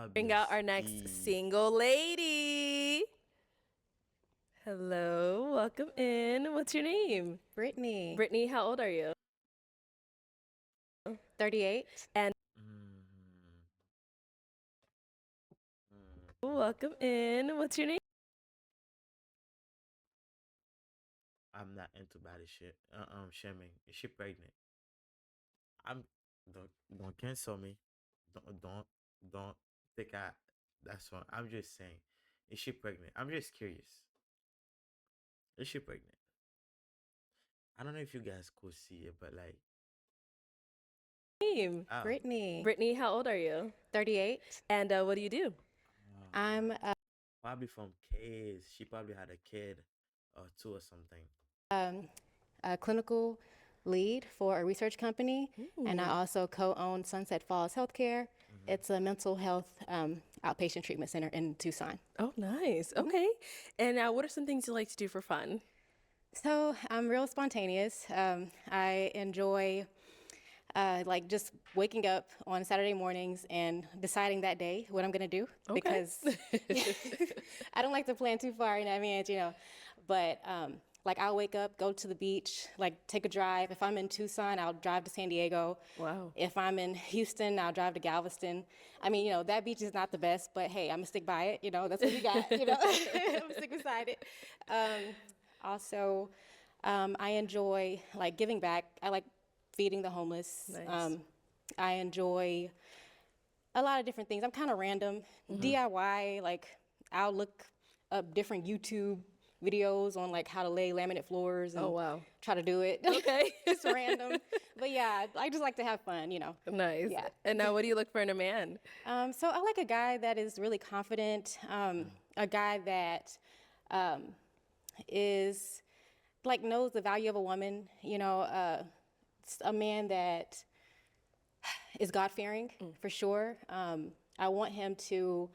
Bring out our next single lady. Hello, welcome in. What's your name? Brittany. Brittany, how old are you? 38. And welcome in. What's your name? I'm not into body shit. Shaming. Is she pregnant? I'm don't cancel me. Don't think I. That's one. I'm just saying. Is she pregnant? I'm just curious. Is she pregnant? I don't know if you guys could see it, but like. Name? Oh. Brittany. Brittany, how old are you? 38. And what do you do? I'm probably from kids. She probably had a kid or two or something. a clinical lead for a research company, and I also co-own Sunset Falls Healthcare. It's a mental health outpatient treatment center in Tucson. Oh, nice. Okay. And now, what are some things you like to do for fun? So I'm real spontaneous. I enjoy like just waking up on Saturday mornings and deciding that day what I'm gonna do, because I don't like to plan too far in advance, but like I'll wake up, go to the beach, like take a drive. If I'm in Tucson, I'll drive to San Diego. Wow. If I'm in Houston, I'll drive to Galveston. I mean, that beach is not the best, but hey, I'm gonna stick by it. That's what we got. I'm gonna stick beside it. Also, I enjoy like giving back. I like feeding the homeless. Nice. I enjoy a lot of different things. I'm kind of random. DIY, like I'll look up different YouTube videos on like how to lay laminate floors and try to do it. Okay. It's random. But yeah, I just like to have fun, Nice. Yeah. And now, what do you look for in a man? So I like a guy that is really confident, a guy that is like knows the value of a woman, a man that is God-fearing for sure. I want him to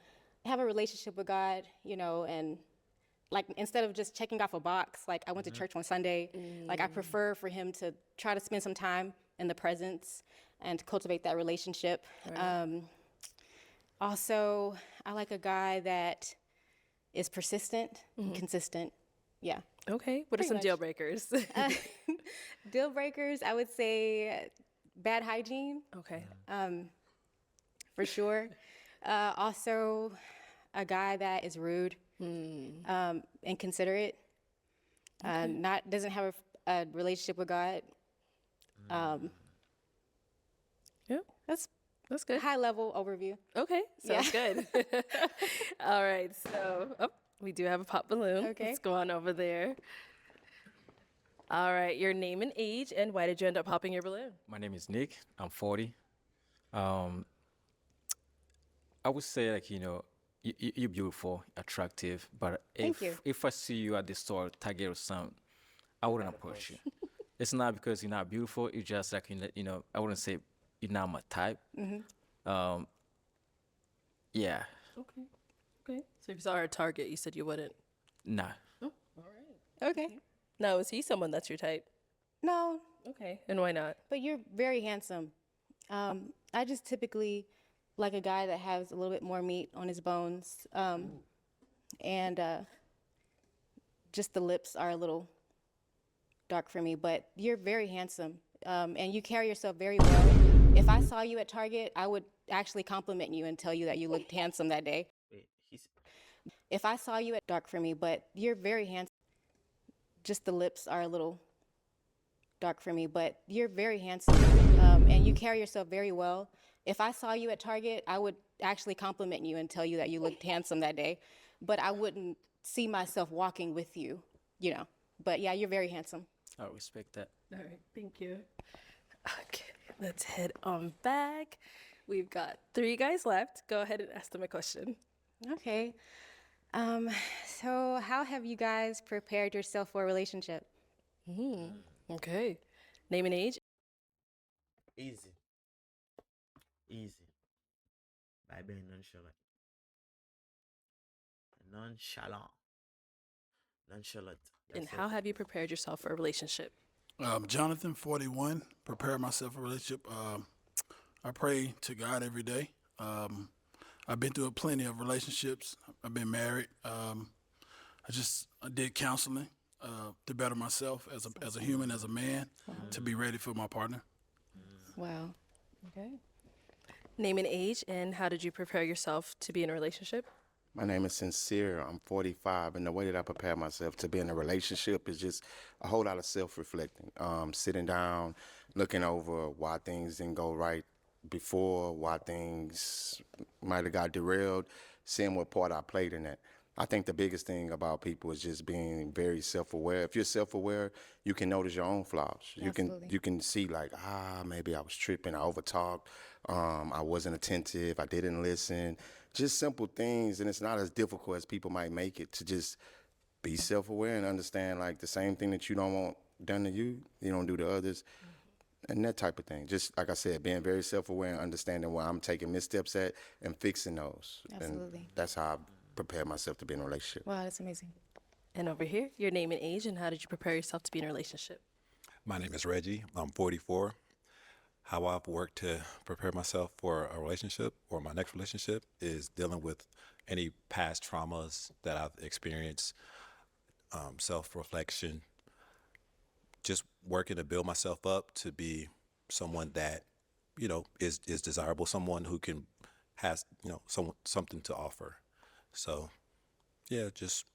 have a relationship with God, and like instead of just checking off a box, like I went to church on Sunday, like I prefer for him to try to spend some time in the presence and to cultivate that relationship. Right. Also, I like a guy that is persistent and consistent. Yeah. Okay. What are some deal breakers? Deal breakers, I would say bad hygiene. Okay. For sure. Also, a guy that is rude. Inconsiderate, doesn't have a relationship with God. Yeah, that's good. High level overview. Okay, sounds good. All right, so we do have a pop balloon. Okay. Let's go on over there. All right, your name and age, and why did you end up popping your balloon? My name is Nick. I'm 40. I would say like you're beautiful, attractive, but Thank you. if I see you at the store, Target or something, I wouldn't approach you. It's not because you're not beautiful. It's just like I wouldn't say you're not my type. Yeah. Okay. So if you saw her at Target, you said you wouldn't. Nah. Oh, all right. Okay. Now, is he someone that's your type? No, Okay, and why not? but you're very handsome. I just typically like a guy that has a little bit more meat on his bones, and just the lips are a little dark for me, but you're very handsome, and you carry yourself very well. If I saw you at Target, I would actually compliment you and tell you that you looked handsome that day. Wait, If I saw you at dark for me, but you're very handsome. Just the lips are a little dark for me, but you're very handsome, and you carry yourself very well. If I saw you at Target, I would actually compliment you and tell you that you looked handsome that day, but I wouldn't see myself walking with you, But yeah, you're very handsome. I respect that. All right, thank you. Okay, let's head on back. We've got 3 guys left. Go ahead and ask them a question. Okay. So how have you guys prepared yourself for a relationship? Okay. Name and age? Easy. By being nonchalant. Nonchalant. And That's how it. have you prepared yourself for a relationship? Jonathan, 41, prepare myself for a relationship. I pray to God every day. I've been through plenty of relationships. I've been married. I did counseling to better myself as a human, as a man, to be ready for my partner. Wow. Okay. Name and age, and how did you prepare yourself to be in a relationship? My name is Sincere. I'm 45, and the way that I prepare myself to be in a relationship is just a whole lot of self-reflecting. Sitting down, looking over why things didn't go right before, why things might have got derailed, seeing what part I played in that. I think the biggest thing about people is just being very self-aware. If you're self-aware, you can notice your own flaws. Absolutely. You can see like, maybe I was tripping, I overtalked, I wasn't attentive, I didn't listen. Just simple things, and it's not as difficult as people might make it to just be self-aware and understand like the same thing that you don't want done to you, you don't do to others, and that type of thing. Just like I said, being very self-aware and understanding where I'm taking missteps at and fixing those. Absolutely. And that's how I prepare myself to be in a relationship. Wow, that's amazing. And over here, your name and age, and how did you prepare yourself to be in a relationship? My name is Reggie. I'm 44. How I've worked to prepare myself for a relationship or my next relationship is dealing with any past traumas that I've experienced, self-reflection, just working to build myself up to be someone that, is desirable, someone who has, something to offer. So, yeah, just,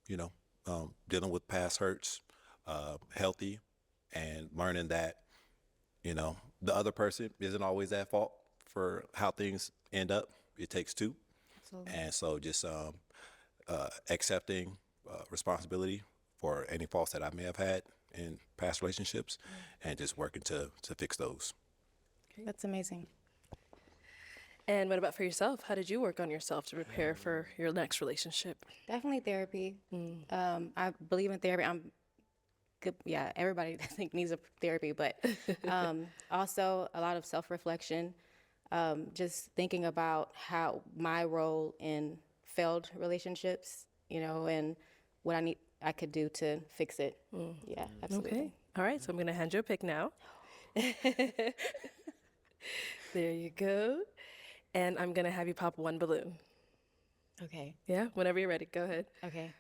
dealing with past hurts, healthy, and learning that, the other person isn't always at fault for how things end up. It takes two. Absolutely. And so just accepting responsibility for any faults that I may have had in past relationships and just working to fix those. That's amazing. And what about for yourself? How did you work on yourself to prepare for your next relationship? Definitely therapy. I believe in therapy. I'm good. Yeah, everybody I think needs a therapy, but also a lot of self-reflection. Just thinking about how my role in failed relationships, and what I could do to fix it. Yeah, absolutely. Okay. All right. So I'm going to hand you a pick now. There you go. And I'm going to have you pop one balloon. Okay. Yeah, whenever you're ready. Go ahead. Okay.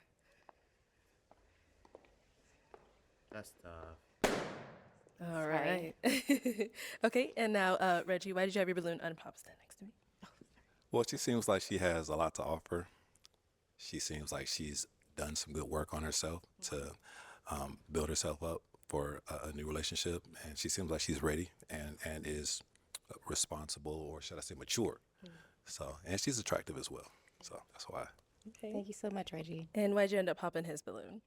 That's tough. All Sorry. right. Okay. And now, Reggie, why did you have your balloon unpop stand next to me? Well, she seems like she has a lot to offer. She seems like she's done some good work on herself to build herself up for a new relationship. And she seems like she's ready and is responsible, or should I say mature. So, and she's attractive as well. So that's why. Okay. Thank you so much, Reggie. And why'd you end up popping his balloon?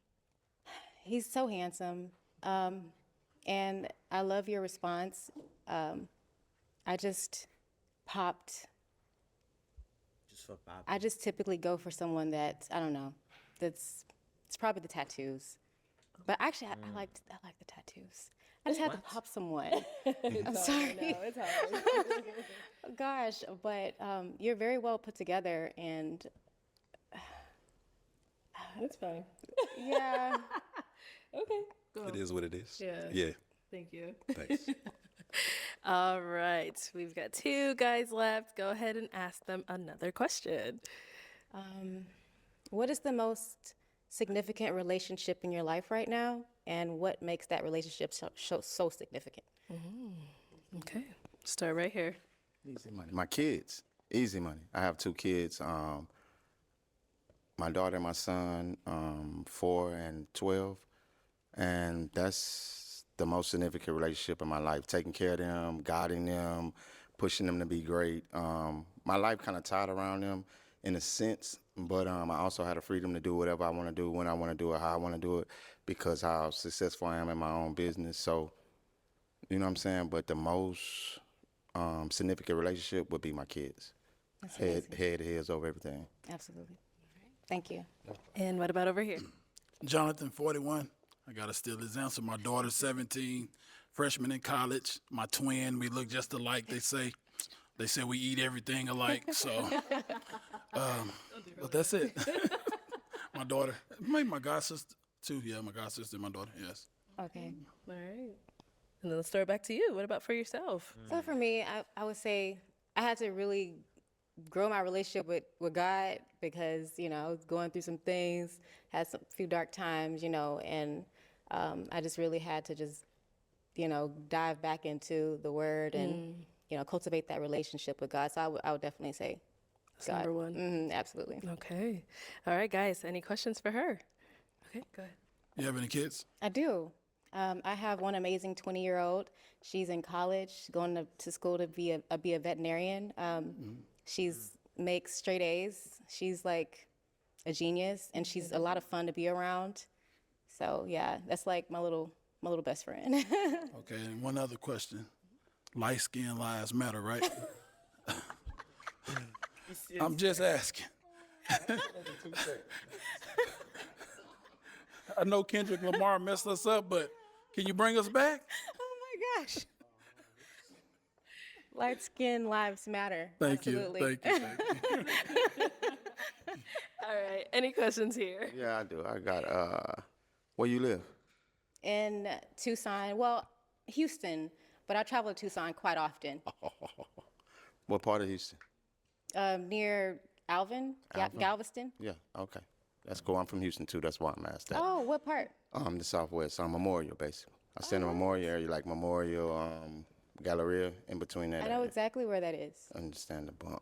He's so handsome. And I love your response. I just popped. Just for Bob. I just typically go for someone that, I don't know, it's probably the tattoos. But actually, I like the tattoos. I just had to pop someone. I'm sorry. It's hard. Gosh, but you're very well put together, and It's fine. yeah. Okay. Go. It is what it is. Yeah. Yeah. Thank you. Thanks. All right. We've got 2 guys left. Go ahead and ask them another question. What is the most significant relationship in your life right now, and what makes that relationship so significant? Okay. Start right here. Easy money. My kids, easy money. I have 2 kids. My daughter and my son, 4 and 12, and that's the most significant relationship in my life. Taking care of them, guiding them, pushing them to be great. My life kind of tied around them in a sense, but I also had the freedom to do whatever I want to do, when I want to do it, how I want to do it, because how successful I am in my own business. So, you know what I'm saying? But the most significant relationship would be my kids. That's Head amazing. to heels over everything. Absolutely. Thank you. And what about over here? Jonathan, 41. I got to steal his answer. My daughter's 17, freshman in college. My twin, we look just alike, they say. They say we eat everything alike, so. But that's it. My daughter, maybe my god sister too. Yeah, my god sister and my daughter, yes. Okay. All right. And then let's throw it back to you. What about for yourself? So for me, I would say I had to really grow my relationship with God because, you know, I was going through some things, had some few dark times, you know, and I just really had to just, you know, dive back into the Word and, you know, cultivate that relationship with God. So I would definitely say That's number one. Absolutely. Okay. All right, guys. Any questions for her? Okay, go ahead. You have any kids? I do. I have one amazing 20-year-old. She's in college, going to school to be a veterinarian. She's makes straight A's. She's like a genius, and she's a lot of fun to be around. So yeah, that's like my little best friend. Okay, and one other question. Light skin lives matter, right? I'm just asking. I know Kendrick Lamar messed us up, but can you bring us back? Oh my gosh. Light skin lives matter. Thank Absolutely. you. Thank you. All right. Any questions here? Yeah, I do. I got, where you live? In Tucson, well, Houston, but I travel to Tucson quite often. What part of Houston? Near Alvin, Galveston. Yeah, okay. That's cool. I'm from Houston too. That's why I'm asked that. Oh, what part? The Southwest. Memorial, basically. I stay in the Memorial area, like Memorial, Galleria, in between that I know area. exactly where that is. Understandable.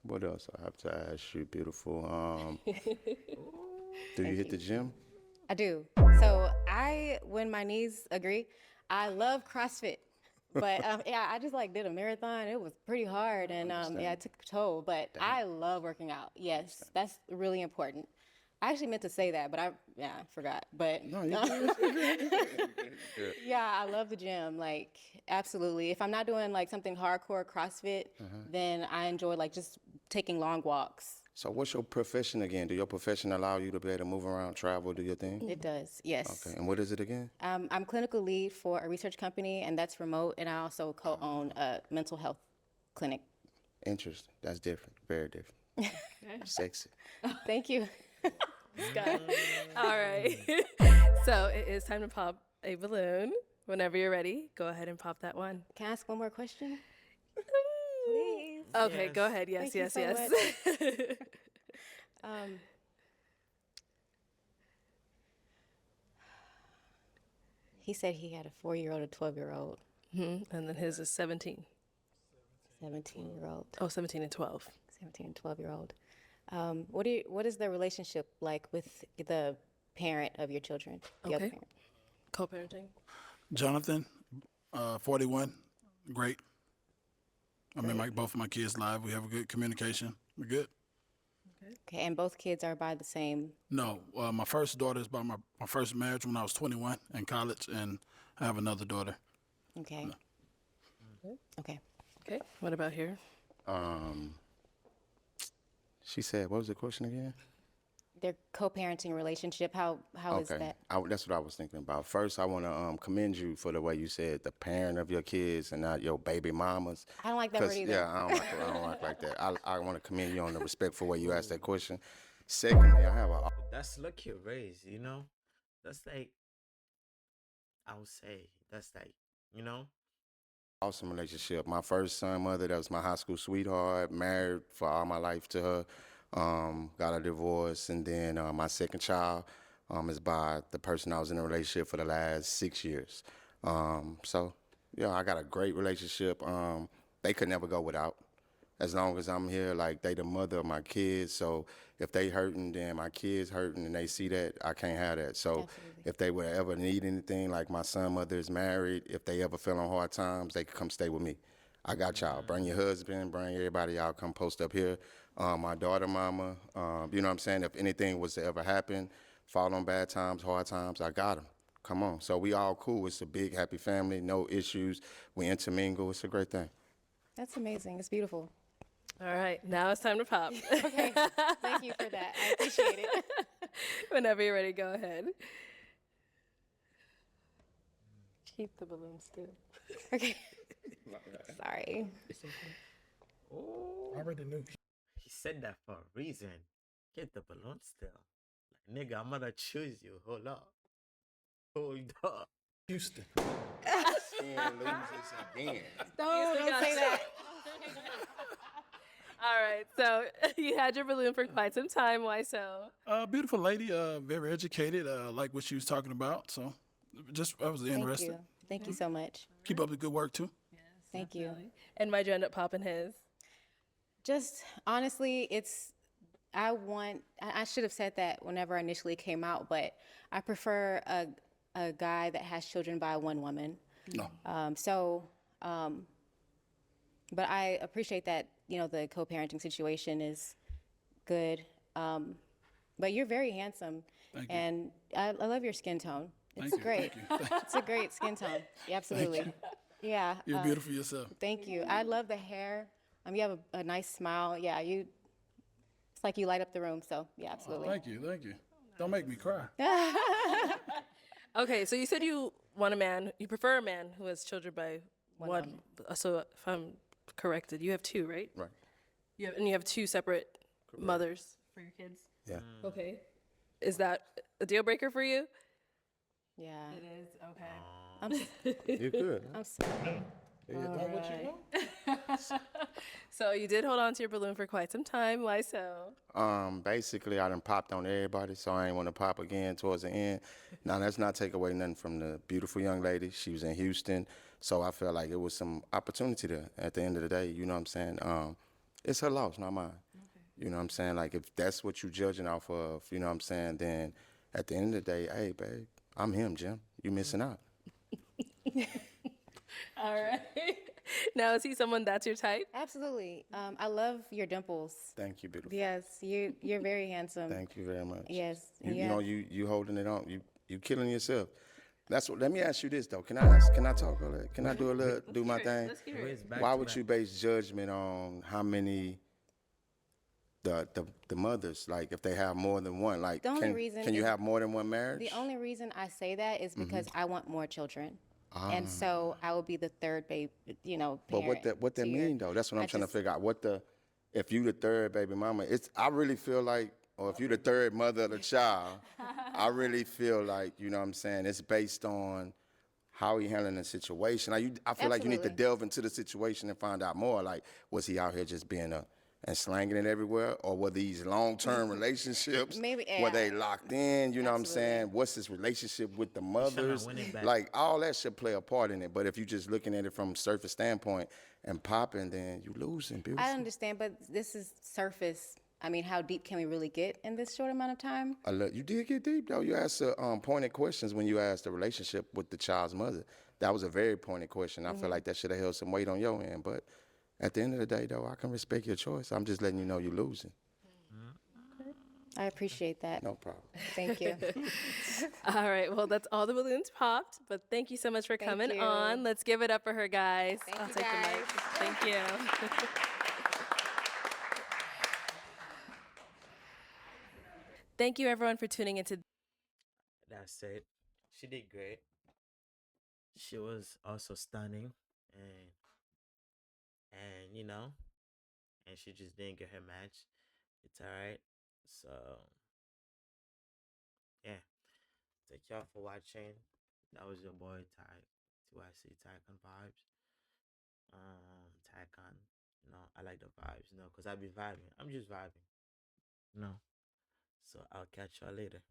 What else I have to ask you, beautiful? Do you hit the gym? I do. So when my knees agree, I love CrossFit. But yeah, I just like did a marathon. It was pretty hard, and yeah, it took a toll. But I love working out. Yes, that's really important. I actually meant to say that, but I forgot. But No, you yeah, I love the gym. Like absolutely. If I'm not doing like something hardcore CrossFit, then I enjoy like just taking long walks. So what's your profession again? Do your profession allow you to be able to move around, travel, do your thing? It does. Yes. Okay, and what is it again? I'm clinical lead for a research company, and that's remote. And I also co-own a mental health clinic. Interesting. That's different. Very different. Sexy. Thank you. Scott. All right. So it is time to pop a balloon. Whenever you're ready, go ahead and pop that one. Can I ask one more question? Please. Okay, Yes. go ahead. Yes, Thank you yes, so yes. He said he had a 4-year-old, a 12-year-old, And then his is 17. 17-year-old, Oh, 17 and 12. 17 and 12-year-old. What is the relationship like with the parent of your children? The other Okay. parent? Co-parenting. Jonathan, 41, great. I mean, both of my kids live. We have a good communication. We're good. Okay, and both kids are by the same. No, my first daughter is by my first marriage when I was 21 in college, and I have another daughter. Okay. Okay. Okay. What about here? She said, what was the question again? Their co-parenting relationship. How is that? That's what I was thinking about. First, I want to commend you for the way you said the parent of your kids and not your baby mamas. I don't like that word either. Yeah, I don't like like that. I want to commend you on the respectful way you asked that question. Secondly, I have a That's lucky raised, you know? That's like, I would say, that's like, you know? awesome relationship. My first son mother, that was my high school sweetheart, married for all my life to her, got a divorce, and then my second child is by the person I was in a relationship for the last 6 years. So, yeah, I got a great relationship. They could never go without. As long as I'm here, like, they the mother of my kids, so if they hurting, then my kids hurting, and they see that, I can't have that. So Absolutely. if they would ever need anything, like my son mother is married, if they ever feel on hard times, they could come stay with me. I got y'all. Bring your husband, bring everybody, y'all come post up here. My daughter mama, you know what I'm saying? If anything was to ever happen, fall on bad times, hard times, I got them. Come on. So we all cool. It's a big, happy family, no issues. We intermingle. It's a great thing. That's amazing. It's beautiful. All right. Now it's time to pop. Okay. Thank you for that. I appreciate it. Whenever you're ready, go ahead. Keep the balloon still. Okay. Sorry. Oh, I already knew. he said that for a reason. Get the balloon still. Like, nigga, I'm gonna choose you. Hold up. Hold up. Houston. Loses again. Don't say that. All right. So you had your balloon for quite some time. Why so? Beautiful lady, very educated. Like what she was talking about. So, I was Thank interested. you. Thank you so much. Keep up the good work too. Thank you. And why'd you end up popping his? Just honestly, I should have said that whenever I initially came out, but I prefer a guy that has children by one woman. No. But I appreciate that, the co-parenting situation is good. But you're very handsome. Thank you. And I love your skin tone. It's Thank you, great. thank you. It's a great skin tone. Yeah, absolutely. Yeah. You're beautiful yourself. Thank you. I love the hair. You have a nice smile. Yeah, it's like you light up the room. So, yeah, absolutely. Thank you, thank you. Don't make me cry. Okay, so you said you prefer a man who has children by one. So if I'm corrected, you have two, right? Right. You have two separate mothers for your kids. Yeah. Okay. Is that a deal breaker for you? Yeah. It is. Okay. You're good. I'm sorry. So you did hold on to your balloon for quite some time. Why so? Basically, I done popped on everybody, so I ain't want to pop again towards the end. Now, let's not take away nothing from the beautiful young lady. She was in Houston, so I felt like it was some opportunity there at the end of the day. You know what I'm saying? It's her loss, not mine. You know what I'm saying? Like, if that's what you judging off of, you know what I'm saying, then at the end of the day, hey, babe, I'm him, Jim. You missing out. All right. Now, is he someone that's your type? Absolutely. I love your dimples. Thank you, beautiful. Yes, you're very handsome. Thank you very much. Yes. You yeah. know, you holding it on. You killing yourself. That's what. Let me ask you this though. Can I talk about that? Can I do my thing? Let's hear it. Why would you base judgment on how many the mothers, like if they have more than one? Like, The only reason can you is- have more than one marriage? The only reason I say that is because Mm-hmm. I want more children. And so I will be the third baby, parent. But what that to your- mean though? That's what I'm I trying to just- figure out. If you the third baby mama, I really feel like, or if you the third mother of the child, I really feel like, you know what I'm saying, it's based on how he handling the situation. I feel like you need to Absolutely. delve into the situation and find out more. Like, was he out here just being and slanging it everywhere, or were these long-term relationships? Maybe, Were yeah. they locked in? You know what I'm Absolutely. saying? What's his relationship with the mothers? win it back. Like, all that should play a part in it. But if you're just looking at it from surface standpoint and popping, then you losing, beautiful. I understand, but this is surface. I mean, how deep can we really get in this short amount of time? You did get deep, though. You asked pointed questions when you asked the relationship with the child's mother. That was a very pointed question. I feel like that should have held some weight on your end. But at the end of the day, though, I can respect your choice. I'm just letting you know you're losing. I appreciate that. No problem. Thank you. All right. Well, that's all the balloons popped. But thank you so much for coming you. on. Let's give it up for her, guys. Thank I'll you, take the mic. guys. Thank you. Thank you, everyone, for tuning into. That's it. She did great. She was also stunning, and and she just didn't get her match. It's all right. So yeah, thank y'all for watching. That was your boy TycanVibes. TayCan. I like the vibes. Cause I be vibing. I'm just vibing. So I'll catch y'all later.